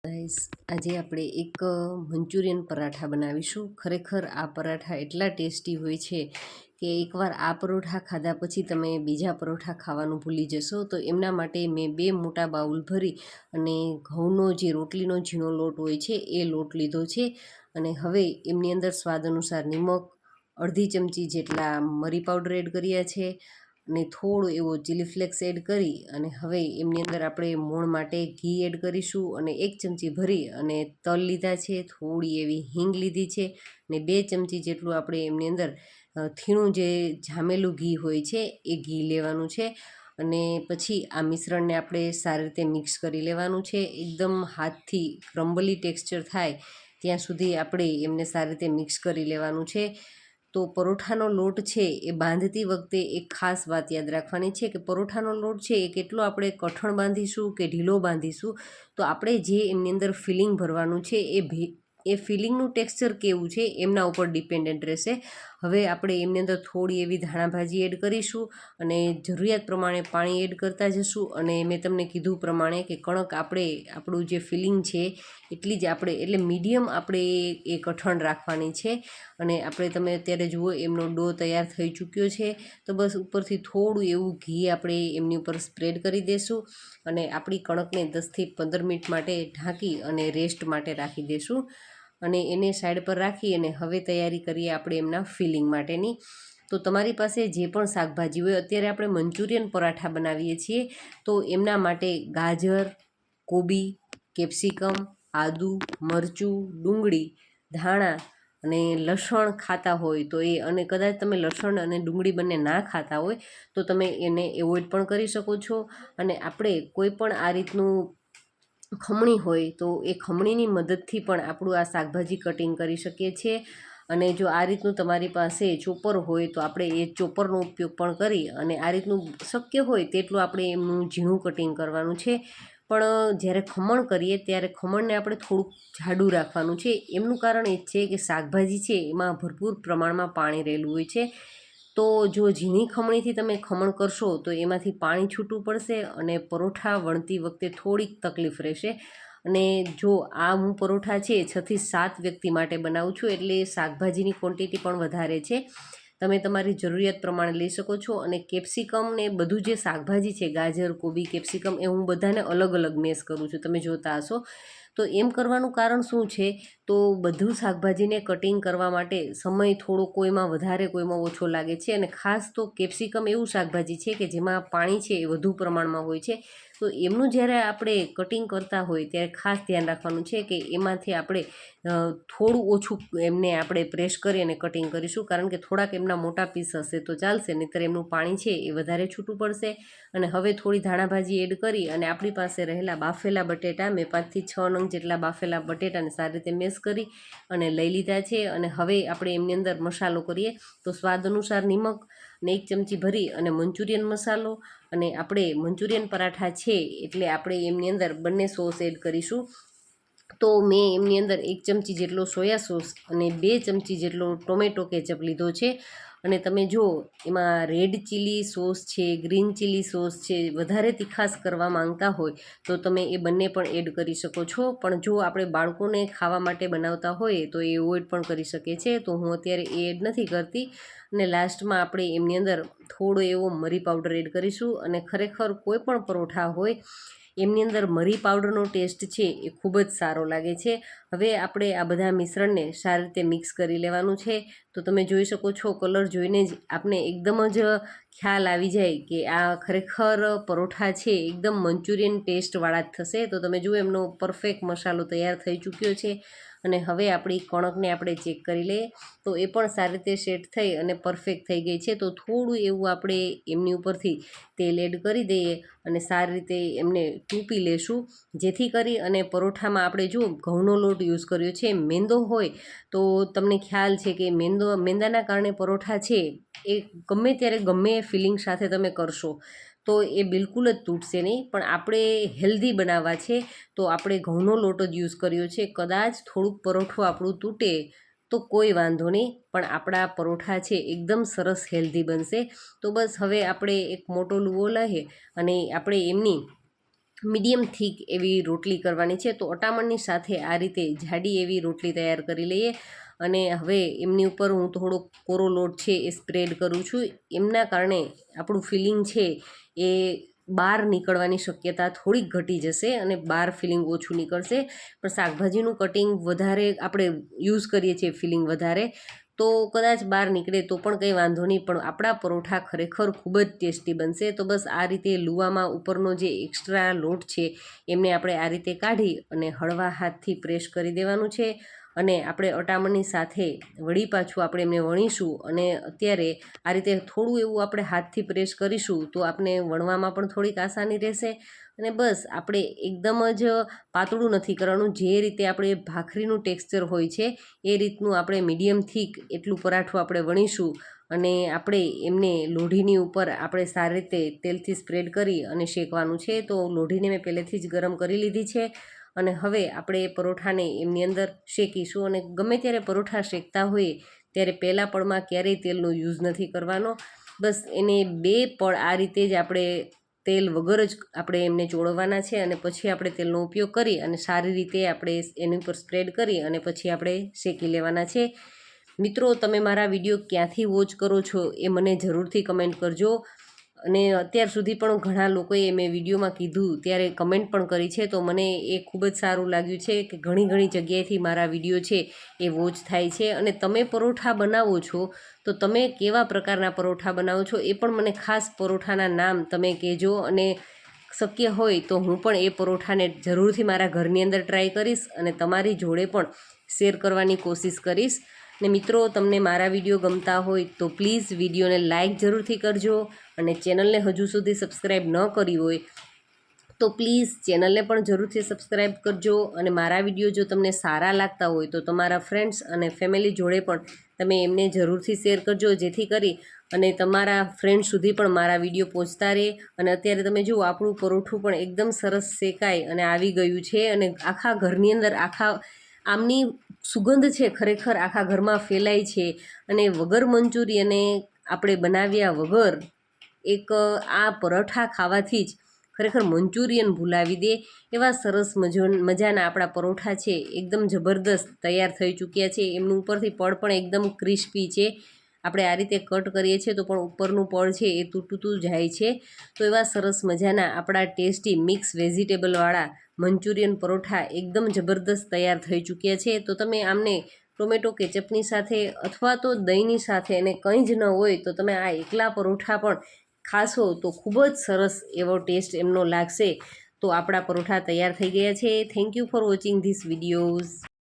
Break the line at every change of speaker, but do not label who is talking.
Guys, આજે આપણે એક મંચુરિયન પરાઠા બનાવીશું। ખરેખર આ પરાઠા એટલા ટેસ્ટી હોય છે કે એકવાર આ પરોઠા ખાધા પછી તમે બીજા પરોઠા ખાવાનું ભૂલી જશો। તો એમના માટે મેં 2 મોટા બાઉલ ભરી અને ઘઉંનો જે રોટલીનો ઝીણો લોટ હોય છે એ લોટ લીધો છે। અને હવે એમની અંદર સ્વાદ અનુસાર નિમક, અડધી ચમચી જેટલા મરી પાવડર એડ કર્યા છે અને થોડો એવો ચીલી ફ્લેક્સ એડ કરી અને હવે એમની અંદર આપણે મોણ માટે ઘી એડ કરીશું અને 1 ચમચી ભરી અને તલ લીધા છે, થોડી એવી હિંગ લીધી છે અને 2 ચમચી જેટલું આપણે એમની અંદર થીણું જે જામેલું ઘી હોય છે એ ઘી લેવાનું છે। અને પછી આ મિશ્રણને આપણે સારી રીતે મિક્સ કરી લેવાનું છે। એકદમ હાથથી ક્રમ્બલી ટેક્સચર થાય ત્યાં સુધી આપણે એમને સારી રીતે મિક્સ કરી લેવાનું છે। તો પરોઠાનો લોટ છે એ બાંધતી વખતે એક ખાસ વાત યાદ રાખવાની છે કે પરોઠાનો લોટ છે એ કેટલો આપણે કઠણ બાંધીશું કે ઢીલો બાંધીશું તો આપણે જે એમની અંદર ફિલિંગ ભરવાનું છે એ ફિલિંગનું ટેક્સચર કેવું છે એમના ઉપર ડિપેન્ડન્ટ રહેશે। હવે આપણે એમની અંદર થોડી એવી ધાણાભાજી એડ કરીશું અને જરૂરિયાત પ્રમાણે પાણી એડ કરતા જશું। અને મેં તમને કીધું પ્રમાણે કે કણક આપણે આપણું જે ફિલિંગ છે એટલી જ આપણે એટલે મીડિયમ આપણે એ કઠણ રાખવાની છે। અને આપણે તમે અત્યારે જુઓ એમનો ડો તૈયાર થઈ ચૂક્યો છે તો બસ ઉપરથી થોડું એવું ઘી આપણે એમની ઉપર સ્પ્રેડ કરી દઈશું અને આપણી કણકને 10થી 15 મિનિટ માટે ઢાંકી અને રેસ્ટ માટે રાખી દઈશું અને એને સાઈડ પર રાખી અને હવે તૈયારી કરીએ આપણે એમના ફિલિંગ માટેની। તો તમારી પાસે જે પણ શાકભાજી હોય, અત્યારે આપણે મંચુરિયન પરાઠા બનાવીએ છીએ તો એમના માટે ગાજર, કોબી, કેપ્સિકમ, આદુ, મરચું, ડુંગળી, ધાણા અને લસણ ખાતા હોય તો એ, અને કદાચ તમે લસણ અને ડુંગળી બંને ના ખાતા હોય તો તમે એને એવોઇડ પણ કરી શકો છો। અને આપણે કોઈ પણ આ રીતનું ખમણી હોય તો એ ખમણીની મદદથી પણ આપણું આ શાકભાજી કટિંગ કરી શકીએ છીએ। અને જો આ રીતનું તમારી પાસે ચોપર હોય તો આપણે એ ચોપરનો ઉપયોગ પણ કરી અને આ રીતનું શક્ય હોય તેટલું આપણે એમનું ઝીણું કટિંગ કરવાનું છે। પણ જ્યારે ખમણ કરીએ ત્યારે ખમણને આપણે થોડુંક જાડું રાખવાનું છે। એમનું કારણ એ જ છે કે શાકભાજી છે એમાં ભરપૂર પ્રમાણમાં પાણી રહેલું હોય છે। તો જો ઝીણી ખમણીથી તમે ખમણ કરશો તો એમાંથી પાણી છૂટું પડશે અને પરોઠા વણતી વખતે થોડીક તકલીફ રહેશે। અને જો આ હું પરોઠા છે 6થી 7 વ્યક્તિ માટે બનાવું છું એટલે શાકભાજીની ક્વોન્ટિટી પણ વધારે છે। તમે તમારી જરૂરિયાત પ્રમાણે લઈ શકો છો। અને કેપ્સિકમ ને બધું જે શાકભાજી છે, ગાજર, કોબી, કેપ્સિકમ, એ હું બધાને અલગ અલગ મેશ કરું છું, તમે જોતા હશો। તો એમ કરવાનું કારણ શું છે, તો બધું શાકભાજીને કટિંગ કરવા માટે સમય થોડો કોઈમાં વધારે કોઈમાં ઓછો લાગે છે। અને ખાસ તો કેપ્સિકમ એવું શાકભાજી છે કે જેમાં પાણી છે એ વધુ પ્રમાણમાં હોય છે। તો એમનું જ્યારે આપણે કટિંગ કરતા હોય ત્યારે ખાસ ધ્યાન રાખવાનું છે કે એમાંથી આપણે થોડું ઓછું એમને આપણે પ્રેસ કરી અને કટિંગ કરીશું, કારણ કે થોડાક એમના મોટા પીસ હશે તો ચાલશે, નહીંતર એમનું પાણી છે એ વધારે છૂટું પડશે। અને હવે થોડી ધાણાભાજી એડ કરી અને આપણી પાસે રહેલા બાફેલા બટેટા, મેં 5થી 6 નંગ જેટલા બાફેલા બટેટાને સારી રીતે મેશ કરી અને લઈ લીધા છે। અને હવે આપણે એમની અંદર મસાલો કરીએ તો સ્વાદ અનુસાર નિમક અને 1 ચમચી ભરી અને મંચુરિયન મસાલો, અને આપણે મંચુરિયન પરાઠા છે એટલે આપણે એમની અંદર બંને સોસ એડ કરીશું। તો મેં એમની અંદર 1 ચમચી જેટલો સોયા સોસ અને 2 ચમચી જેટલો ટોમેટો કેચઅપ લીધો છે। અને તમે જો એમાં રેડ ચીલી સોસ છે, ગ્રીન ચીલી સોસ છે, વધારે તીખાસ કરવા માંગતા હોય તો તમે એ બંને પણ એડ કરી શકો છો। પણ જો આપણે બાળકોને ખાવા માટે બનાવતા હોઈએ તો એ એવોઇડ પણ કરી શકે છે, તો હું અત્યારે એ એડ નથી કરતી। અને લાસ્ટમાં આપણે એમની અંદર થોડો એવો મરી પાવડર એડ કરીશું। અને ખરેખર કોઈ પણ પરોઠા હોય એમની અંદર મરી પાવડરનો ટેસ્ટ છે એ ખૂબ જ સારો લાગે છે। હવે આપણે આ બધા મિશ્રણને સારી રીતે મિક્સ કરી લેવાનું છે। તો તમે જોઈ શકો છો, કલર જોઈને જ આપણે એકદમ જ ખ્યાલ આવી જાય કે આ ખરેખર પરોઠા છે એકદમ મંચુરિયન ટેસ્ટવાળા જ થશે। તો તમે જુઓ એમનો પરફેક્ટ મસાલો તૈયાર થઈ ચૂક્યો છે। અને હવે આપણી કણકને આપણે ચેક કરી લઈએ તો એ પણ સારી રીતે સેટ થઈ અને પરફેક્ટ થઈ ગઈ છે। તો થોડું એવું આપણે એમની ઉપરથી તેલ એડ કરી દઈએ અને સારી રીતે એમને ટૂંપી લેશું, જેથી કરી અને પરોઠામાં આપણે જો ઘઉંનો લોટ યુઝ કર્યો છે, મેંદો હોય તો તમને ખ્યાલ છે કે મેંદાના કારણે પરોઠા છે એ ગમે ત્યારે ગમે એ ફિલિંગ સાથે તમે કરશો તો એ બિલકુલ જ તૂટશે નહીં। પણ આપણે હેલ્ધી બનાવવા છે તો આપણે ઘઉંનો લોટ જ યુઝ કર્યો છે। કદાચ થોડુંક પરોઠું આપણું તૂટે તો કોઈ વાંધો નહીં, પણ આપણા પરોઠા છે એકદમ સરસ હેલ્ધી બનશે। તો બસ હવે આપણે એક મોટો લુવો લઈએ અને આપણે એમની મીડિયમ થીક એવી રોટલી કરવાની છે. તો અટામણની સાથે આ રીતે જાડી એવી રોટલી તૈયાર કરી લઈએ. અને હવે એમની ઉપર હું થોડો કોરો લોટ છે એ સ્પ્રેડ કરું છું. એમના કારણે આપણું ફિલિંગ છે એ બહાર નીકળવાની શક્યતા થોડીક ઘટી જશે અને બહાર ફિલિંગ ઓછું નીકળશે. પણ શાકભાજીનું કટિંગ વધારે આપણે યુઝ કરીએ છીએ, ફિલિંગ વધારે, તો કદાચ બહાર નીકળે તો પણ કંઈ વાંધો નહીં, પણ આપણા પરોઠા ખરેખર ખૂબ જ ટેસ્ટી બનશે. તો બસ આ રીતે લુવામાં ઉપરનો જે એક્સ્ટ્રા લોટ છે એમને આપણે આ રીતે કાઢી અને હળવા હાથથી પ્રેસ કરી દેવાનું છે. અને આપણે અટામણની સાથે વળી પાછું આપણે એમને વણીશું. અને અત્યારે આ રીતે થોડું એવું આપણે હાથથી પ્રેસ કરીશું તો આપણે વણવામાં પણ થોડીક આસાની રહેશે. અને બસ આપણે એકદમ જ પાતળું નથી કરવાનું, જે રીતે આપણે ભાખરીનું ટેક્સચર હોય છે એ રીતનું આપણે મીડિયમ થીક એટલું પરાઠું આપણે વણીશું. અને આપણે એમને લોઢીની ઉપર આપણે સારી રીતે તેલથી સ્પ્રેડ કરી અને શેકવાનું છે. તો લોઢીને મેં પહેલેથી જ ગરમ કરી લીધી છે. અને હવે આપણે પરોઠાને એમની અંદર શેકીશું. અને ગમે ત્યારે પરોઠા શેકતા હોઈએ ત્યારે પહેલાં પળમાં ક્યારેય તેલનો યુઝ નથી કરવાનો. બસ એને 2 પળ આ રીતે જ આપણે તેલ વગર જ આપણે એમને ચોળવવાના છે. અને પછી આપણે તેલનો ઉપયોગ કરી અને સારી રીતે આપણે એની ઉપર સ્પ્રેડ કરી અને પછી આપણે શેકી લેવાના છે. મિત્રો, તમે મારા વિડીયો ક્યાંથી વોચ કરો છો એ મને જરૂરથી કમેન્ટ કરજો. અને અત્યાર સુધી પણ ઘણા લોકોએ મેં વિડીયોમાં કીધું ત્યારે કમેન્ટ પણ કરી છે. તો મને એ ખૂબ જ સારું લાગ્યું છે કે ઘણી જગ્યાએથી મારા વિડીયો છે એ વોચ થાય છે. અને તમે પરોઠા બનાવો છો તો તમે કેવા પ્રકારના પરોઠા બનાવો છો એ પણ મને ખાસ પરોઠાના નામ તમે કહેજો. અને શક્ય હોય તો હું પણ એ પરોઠાને જરૂરથી મારા ઘરની અંદર ટ્રાય કરીશ અને તમારી જોડે પણ શેર કરવાની કોશિશ કરીશ. ને મિત્રો, તમને મારા વિડીયો ગમતા હોય તો પ્લીઝ વિડીયોને લાઇક જરૂરથી કરજો. અને ચેનલને હજુ સુધી સબસ્ક્રાઈબ ન કરી હોય તો પ્લીઝ ચેનલને પણ જરૂરથી સબસ્ક્રાઈબ કરજો. અને મારા વિડીયો જો તમને સારા લાગતા હોય તો તમારા ફ્રેન્ડ્સ અને ફેમિલી જોડે પણ તમે એમને જરૂરથી શેર કરજો, જેથી કરી અને તમારા ફ્રેન્ડ સુધી પણ મારા વિડીયો પહોંચતા રહે. અને અત્યારે તમે જુઓ, આપણું પરોઠું પણ એકદમ સરસ શેકાઈ અને આવી ગયું છે. અને આખા ઘરની અંદર આમની સુગંધ છે ખરેખર આખા ઘરમાં ફેલાય છે. અને વગર મંચુરિયને આપણે બનાવ્યા વગર એક આ પરોઠા ખાવાથી જ ખરેખર મંચુરિયન ભૂલાવી દે એવા સરસ મજાના આપણા પરોઠા છે એકદમ જબરદસ્ત તૈયાર થઈ ચૂક્યા છે. એમનું ઉપરથી પડ પણ એકદમ ક્રિસ્પી છે. આપણે આ રીતે કટ કરીએ છીએ તો પણ ઉપરનું પડ છે એ તૂટતું જાય છે. તો એવા સરસ મજાના આપણા ટેસ્ટી મિક્સ વેજીટેબલવાળા મંચુરિયન પરોઠા એકદમ જબરદસ્ત તૈયાર થઈ ચૂક્યા છે. તો તમે આમને ટોમેટો કેચઅપની સાથે અથવા તો દહીંની સાથે અને કંઈ જ ન હોય તો તમે આ એકલા પરોઠા પણ ખાશો તો ખૂબ જ સરસ એવો ટેસ્ટ એમનો લાગશે. તો આપણા પરોઠા તૈયાર થઈ ગયા છે. Thank you for watching this videos.